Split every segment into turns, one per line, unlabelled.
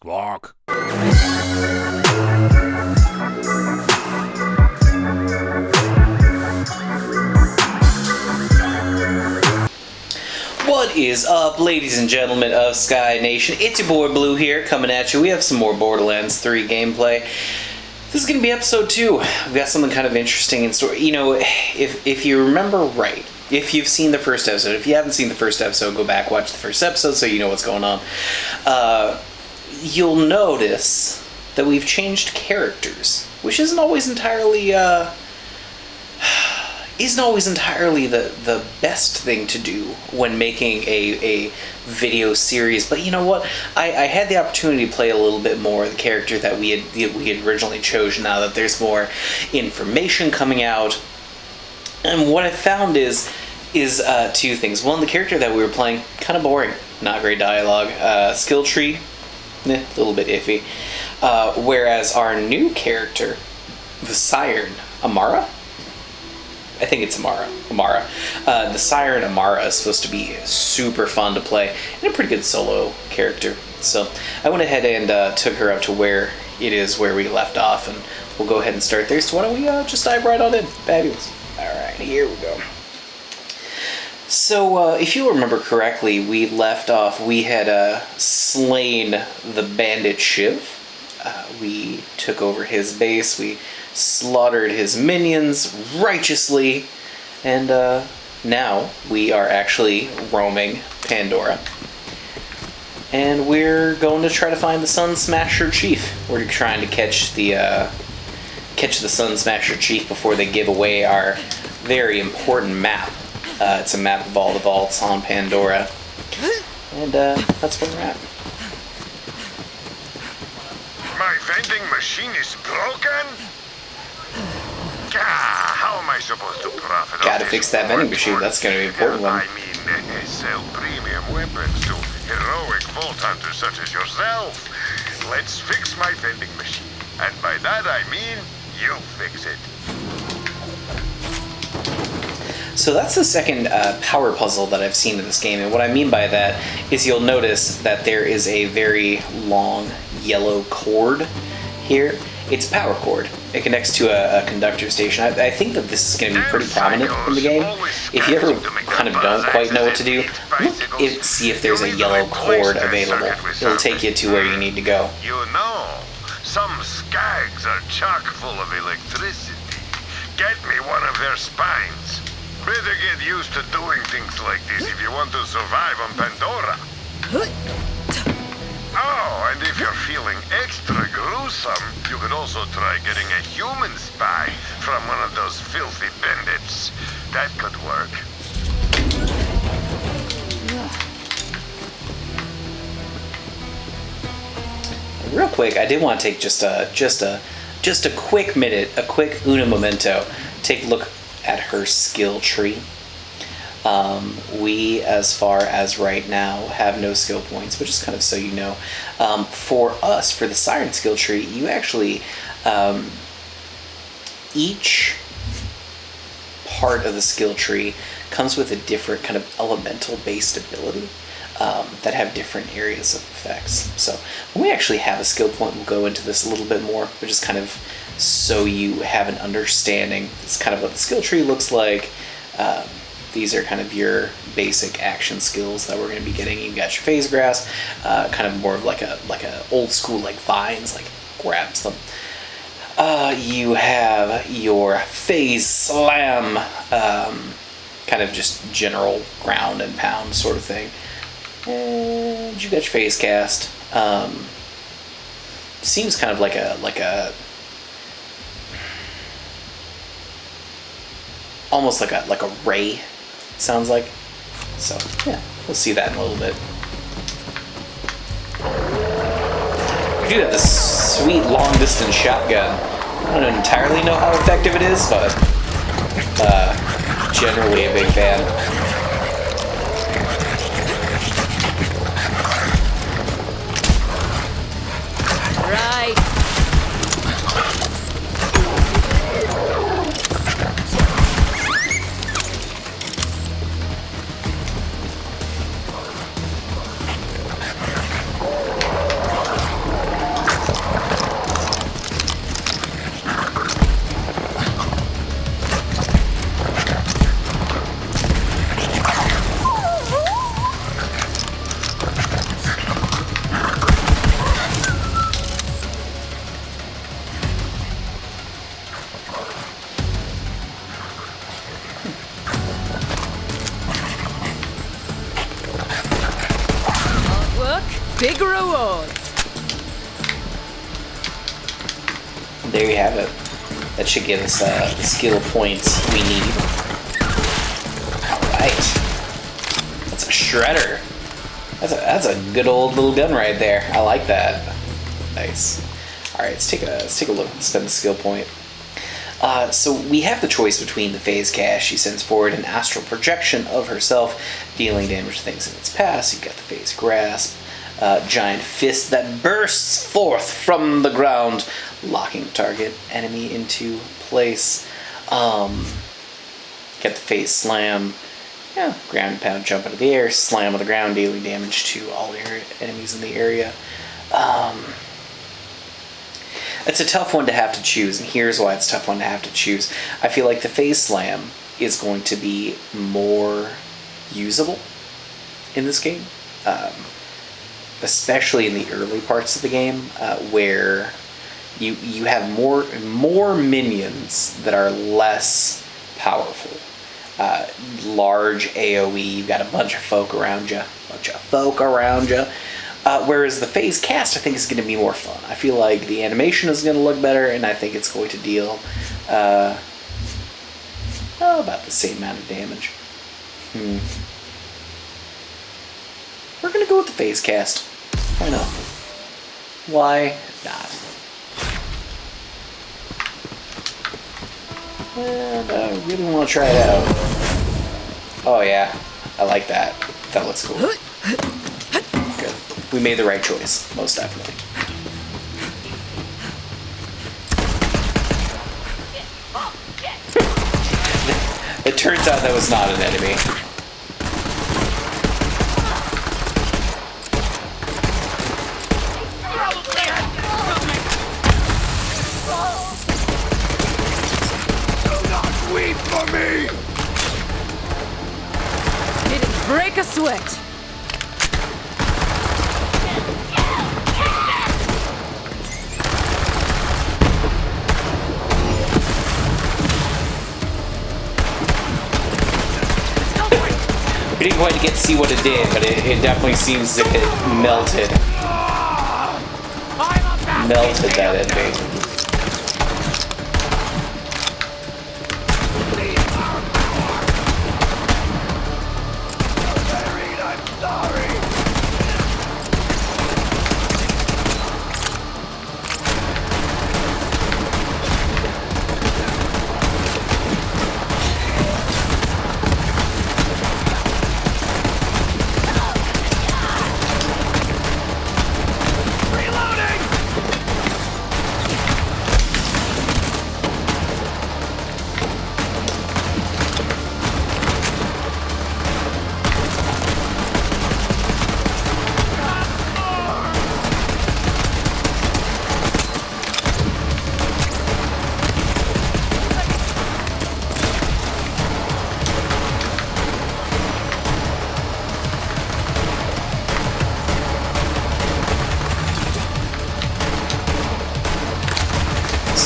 Squawk.
What is up, ladies and gentlemen of Sky Nation? It's your boy Blue here, coming at you. We have some more Borderlands 3 gameplay. This is going to be episode 2. We've got something kind of interesting in store. You know, if you remember right, if you've seen the first episode, if you haven't seen the first episode, go back, watch the first episode so you know what's going on. You'll notice that we've changed characters, which isn't always entirely the best thing to do when making a video series. But you know what? I had the opportunity to play a little bit more of the character that we had originally chosen. Now that there's more information coming out, and what I found is two things. One, the character that we were playing, kind of boring, not great dialogue. Skill tree, a little bit iffy. Whereas our new character, the Siren Amara. I think it's Amara. The Siren Amara is supposed to be super fun to play and a pretty good solo character. So I went ahead and took her up to where it is where we left off, and we'll go ahead and start there. So why don't we just dive right on in? Fabulous. All right, here we go. So if you remember correctly, we left off. We had slain the bandit Shiv. We took over his base. We slaughtered his minions righteously, and now we are actually roaming Pandora, and we're going to try to find the Sun Smasher Chief. We're trying to catch the Sun Smasher Chief before they give away our very important map. It's a map of all the vaults on Pandora, and that's where we're at.
My vending machine is broken? How am I supposed to profit?
Gotta fix that vending machine. That's gonna be an important one.
I mean, sell premium weapons to heroic vault hunters such as yourself. Let's fix my vending machine. And by that I mean, you fix it.
So that's the second power puzzle that I've seen in this game, and what I mean by that is you'll notice that there is a very long yellow cord here. It's a power cord. It connects to a conductor station. I think that this is going to be pretty prominent in the game. If you ever kind of don't quite know what to do, look and see if there's a yellow cord available. It'll take you to where you need to go.
You know, some skags are chock full of electricity. Get me one of their spines. Better get used to doing things like this if you want to survive on Pandora. Oh, and if you're feeling extra gruesome, you could also try getting a human spine from one of those filthy bandits. That could work.
Real quick, I did want to take just a quick minute, a quick una momento, take a look at her skill tree. We, as far as right now, have no skill points, but just kind of so you know, for us, for the Siren skill tree, you actually, each part of the skill tree comes with a different kind of elemental-based ability that have different areas of effects. So when we actually have a skill point, we'll go into this a little bit more, but just kind of so you have an understanding. It's kind of what the skill tree looks like. These are kind of your basic action skills that we're going to be getting. You've got your phase grasp, kind of more of like a old school like vines, like grabs them. You have your phase slam, kind of just general ground and pound sort of thing. And you got your phase cast. Seems kind of like a almost like a ray. Sounds like. So yeah, we'll see that in a little bit. We do have this sweet long distance shotgun. I don't entirely know how effective it is, but generally a big fan.
Right. big rewards.
There you have it. That should give us the skill points we need. Alright. That's a shredder. That's a good old little gun right there. I like that. Nice. Alright, let's take a look and spend the skill point. So we have the choice between the phase cast. She sends forward an astral projection of herself, dealing damage to things in its path. You've got the phase grasp. Giant fist that bursts forth from the ground, locking the target enemy into place. Get the phase slam. Yeah, ground and pound, jump into the air, slam on the ground, dealing damage to all enemies in the area. It's a tough one to have to choose, and here's why it's a tough one to have to choose. I feel like the phase slam is going to be more usable in this game, especially in the early parts of the game, where you have more minions that are less powerful. Large AoE, you've got a bunch of folk around you, whereas the phase cast, I think, is going to be more fun. I feel like the animation is going to look better, and I think it's going to deal about the same amount of damage. We're going to go with the phase cast. Why not? Why not? And I really want to try it out. Oh yeah, I like that. That looks cool. Good. We made the right choice, most definitely. It turns out that was not an enemy.
Do not weep for me!
Didn't break a sweat.
We didn't quite get to see what it did, but it definitely seems as if it melted. Melted that enemy.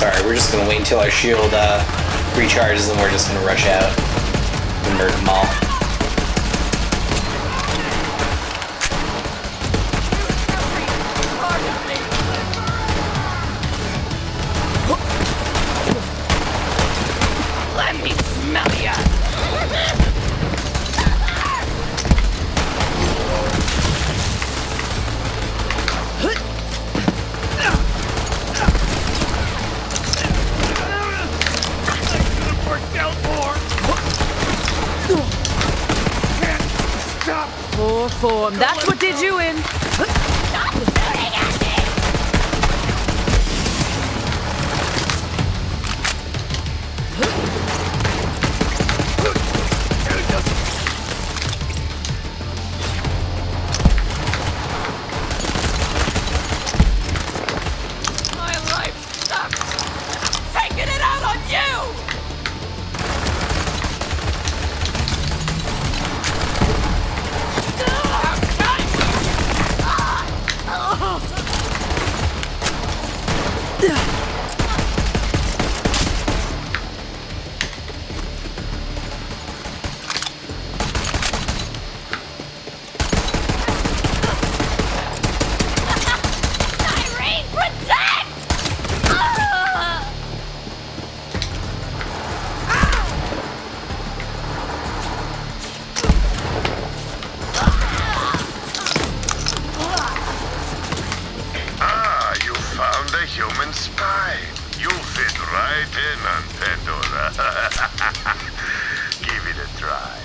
Sorry, we're just gonna wait until our shield recharges and we're just gonna rush out and murder them all.
Let me smell ya. Poor form. That's what did you in. Stop shooting at me! My life sucks. Taking it out on you!
human spine. You'll fit right in on Pandora. Give it a try.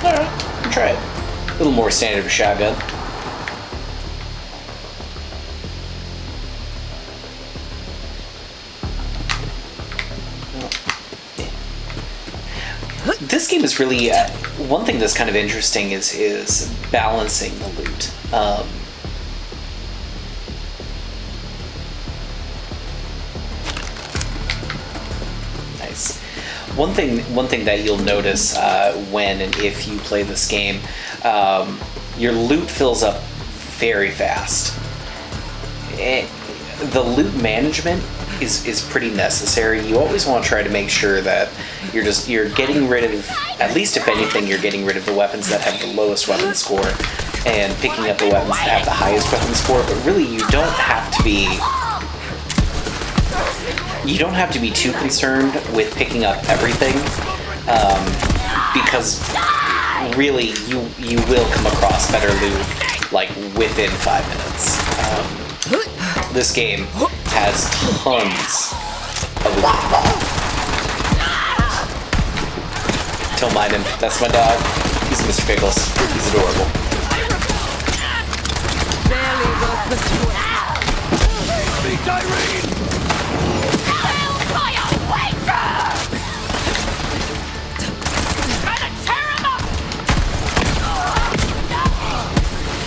Alright, try it. A little more standard of a shotgun. This game is really one thing that's kind of interesting is balancing the loot. Nice. One thing that you'll notice when and if you play this game, your loot fills up very fast. The loot management is pretty necessary. You always want to try to make sure that you're getting rid of, at least if anything, you're getting rid of the weapons that have the lowest weapon score and picking up the weapons that have the highest weapon score. But really, you don't have to be too concerned with picking up everything, because really you will come across better loot like within 5 minutes. This game has tons of loot. Don't mind him. That's my dog. He's Mr. Pickles. He's adorable.
Barely worth the sweat.
Big Irene!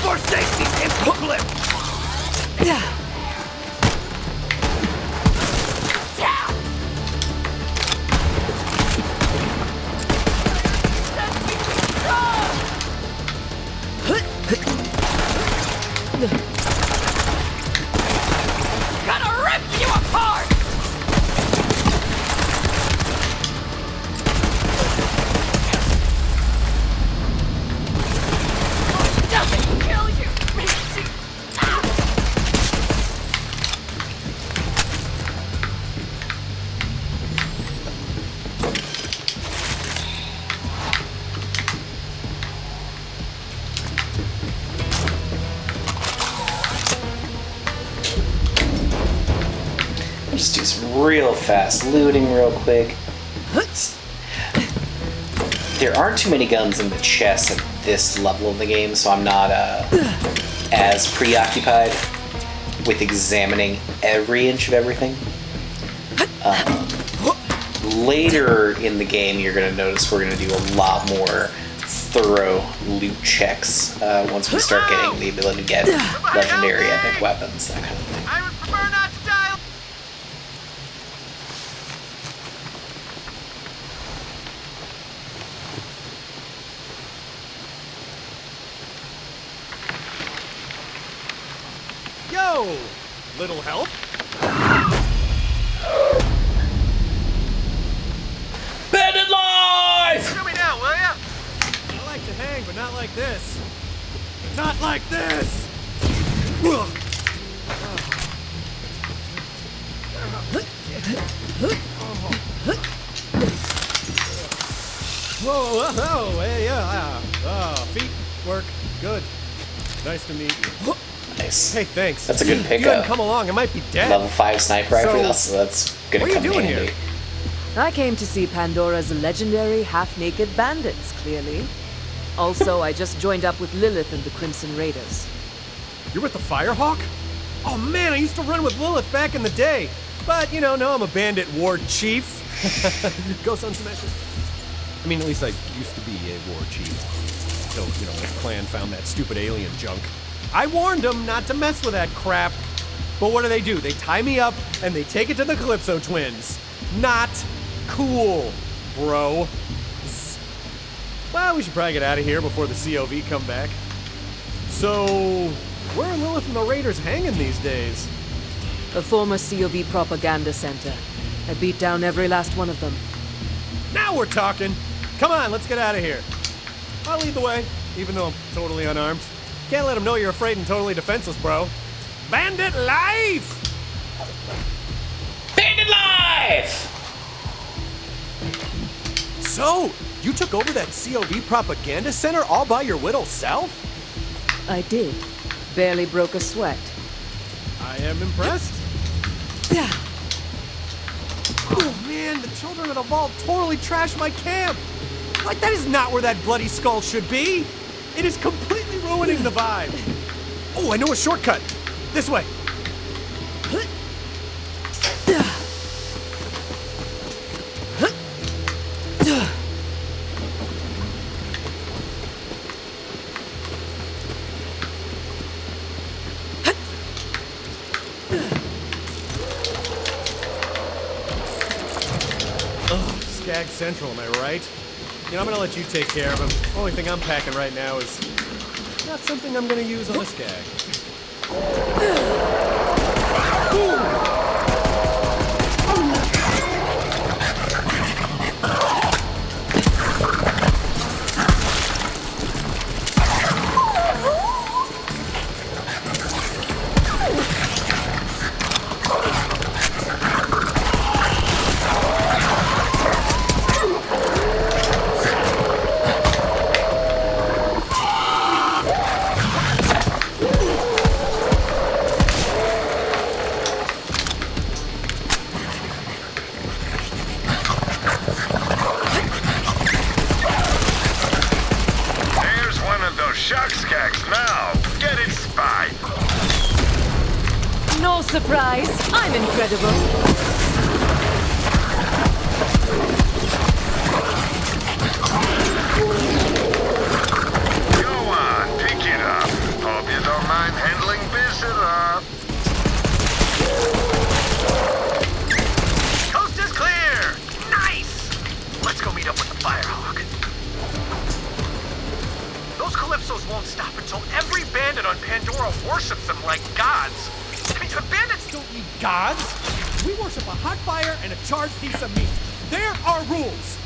For safety, it's clip!
Gonna rip you apart! Nothing kill you!
Just do some real fast looting real quick. There aren't too many guns in the chest at this level of the game, so I'm not as preoccupied with examining every inch of everything. Later in the game, you're going to notice we're going to do a lot more thorough loot checks once we start getting the ability to get legendary epic weapons, that kind of thing.
I would prefer not to die. Yo! Little help?
Bandit life!
Show me now, will ya? I like to hang, but not like this. Not like this! Whoa, whoa, hey, yeah. Feet work good. Nice to meet you.
Nice.
Hey, thanks.
That's a good
If you hadn't
pickup.
come along, I might be dead.
Level 5 sniper rifle,
So,
that's gonna
what are
come
you doing
in handy.
here?
I came to see Pandora's legendary half-naked bandits, clearly. Also, I just joined up with Lilith and the Crimson Raiders.
You're with the Firehawk? Oh man, I used to run with Lilith back in the day. But, now I'm a bandit ward chief. Go Sun Smashers. I mean, at least I used to be a ward chief. Until, the clan found that stupid alien junk. I warned them not to mess with that crap. But what do? They tie me up and they take it to the Calypso twins. Not cool, bro. Well, we should probably get out of here before the COV come back. So, where are Lilith and the Raiders hanging these days?
A former COV propaganda center. I beat down every last one of them.
Now we're talking. Come on, let's get out of here. I'll lead the way, even though I'm totally unarmed. Can't let them know you're afraid and totally defenseless, bro. Bandit life!
Bandit life!
So, you took over that COV propaganda center all by your little self?
I did. Barely broke a sweat.
I am impressed. Oh man, the children of the vault totally trashed my camp. Like, that is not where that bloody skull should be. It is completely ruining the vibe. Oh, I know a shortcut. This way. Skag Central, am I right? You know, I'm gonna let you take care of him. Only thing I'm packing right now is not something I'm gonna use on a skag.
No surprise, I'm incredible.
Go on, pick it up. Hope you don't mind handling visitors. Coast is clear! Nice! Let's go meet up with the Firehawk. Those Calypsos won't stop until every bandit on Pandora worships them like gods. I mean, the bandits
Don't need gods. We worship a hot fire and a charred piece of meat. There are rules.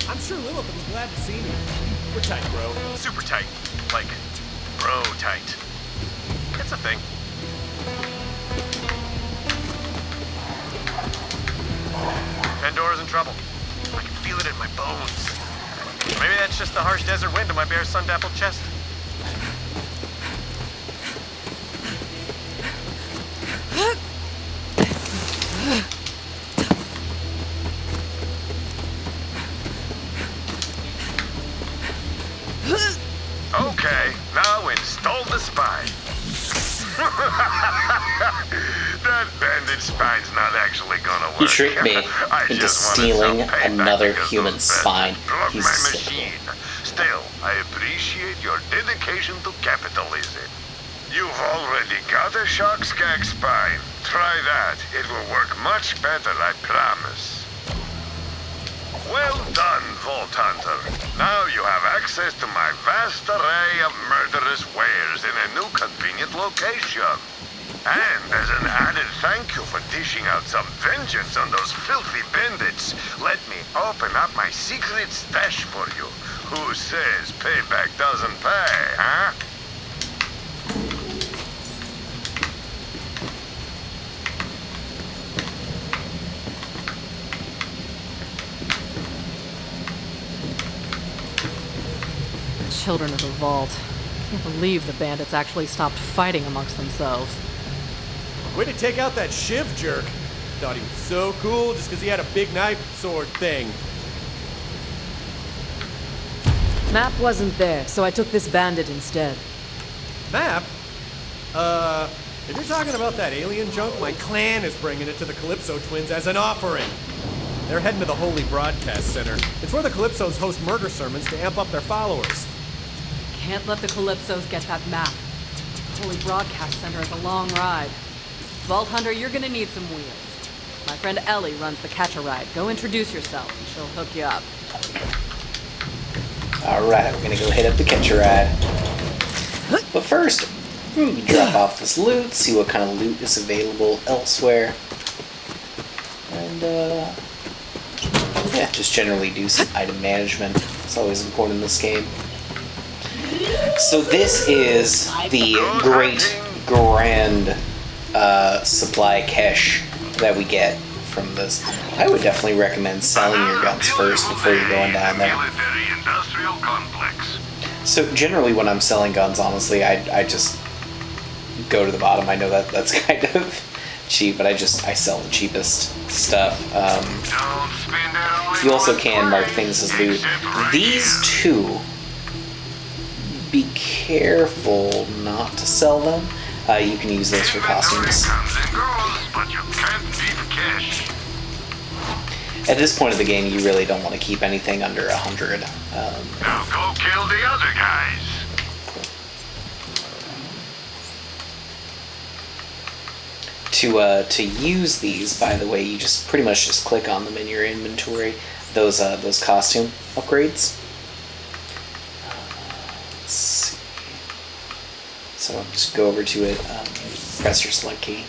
I'm sure Lilith will be glad to see me. We're tight, bro.
super tight. Like, bro tight. It's a thing. Pandora's in trouble. I can feel it in my bones. Maybe that's just the harsh desert wind in my bare sun-dappled chest. Okay, now install the spine. That bandit spine's not actually gonna work.
He tricked me
I
into
just wanted
stealing
some payback
another
because
human
those
spine.
bandits broke
He's
my
a
machine. Still, I appreciate your dedication to capitalism. You've already got a shark skag spine. Try that. It will work much better, I promise. Well done, Vault Hunter. Now you have access to my vast array of murderous wares in a new convenient location. And as an added thank you for dishing out some vengeance on those filthy bandits, let me open up my secret stash for you. Who says payback doesn't pay, huh?
Children of the Vault. Can't believe the bandits actually stopped fighting amongst themselves.
Way to take out that Shiv jerk. Thought he was so cool just because he had a big knife sword thing.
Map wasn't there, so I took this bandit instead.
Map? If you're talking about that alien junk, my clan is bringing it to the Calypso twins as an offering. They're heading to the Holy Broadcast Center. It's where the Calypsos host murder sermons to amp up their followers.
Can't let the Calypsos get that map. Holy Broadcast Center is a long ride. Vault Hunter, you're gonna need some wheels. My friend Ellie runs the Catch-A-Ride. Go introduce yourself and she'll hook you up.
Alright, we're gonna go hit up the Catch-A-Ride. But first, we drop off this loot, see what kind of loot is available elsewhere. And, yeah, just generally do some item management. It's always important in this game. So this is the great, grand supply cache that we get from this. I would definitely recommend selling your guns first before you're going down there.
Military-industrial complex.
So generally when I'm selling guns, honestly, I just go to the bottom. I know that that's kind of cheap, but I sell the cheapest stuff.
Don't spend it only
You also
once
can mark
per
things as
day,
loot.
except right
These two, be careful not to sell them. You can use those for costumes.
comes and goes, but you can't beat cash.
At this point of the game, you really don't want to keep anything under 100.
Now go kill the other guys.
To use these, by the way, you just pretty much just click on them in your inventory. Those costume upgrades. Let's see. So just go over to it, press your select key,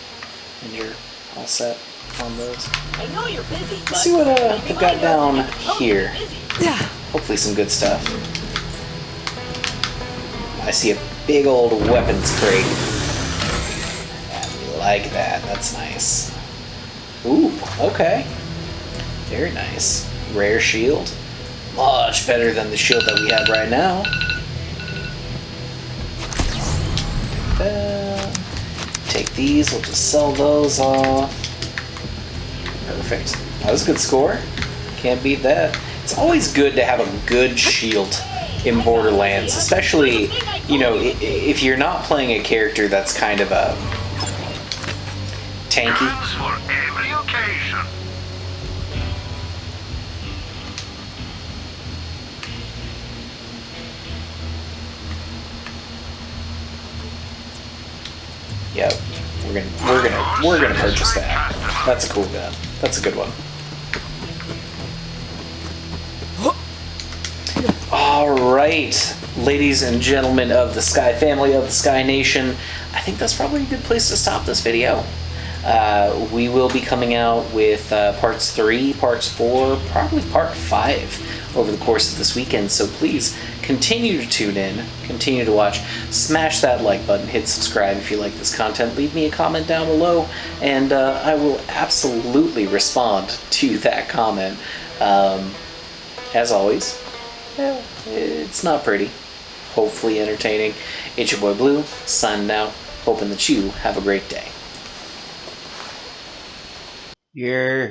and you're all set on those.
I know you're busy, but
Let's see what I've got down here.
Yeah.
Hopefully some good stuff. I see a big old weapons crate. I like that. That's nice. Ooh, okay. Very nice. Rare shield. Much better than the shield that we have right now. Take these. We'll just sell those off. Perfect. That was a good score. Can't beat that. It's always good to have a good shield in Borderlands, especially, you know, if you're not playing a character that's kind of a tanky.
Guns for every occasion.
Yep, we're gonna purchase that. That's a cool gun. That's a good one. All right, ladies and gentlemen of the Sky family, of the Sky Nation, I think that's probably a good place to stop this video. We will be coming out with parts 3, parts 4, probably part 5 over the course of this weekend, so please continue to tune in, continue to watch, smash that like button, hit subscribe if you like this content, leave me a comment down below, and I will absolutely respond to that comment. As always, it's not pretty, hopefully entertaining. It's your boy Blue, signing out, hoping that you have a great day. Yeah.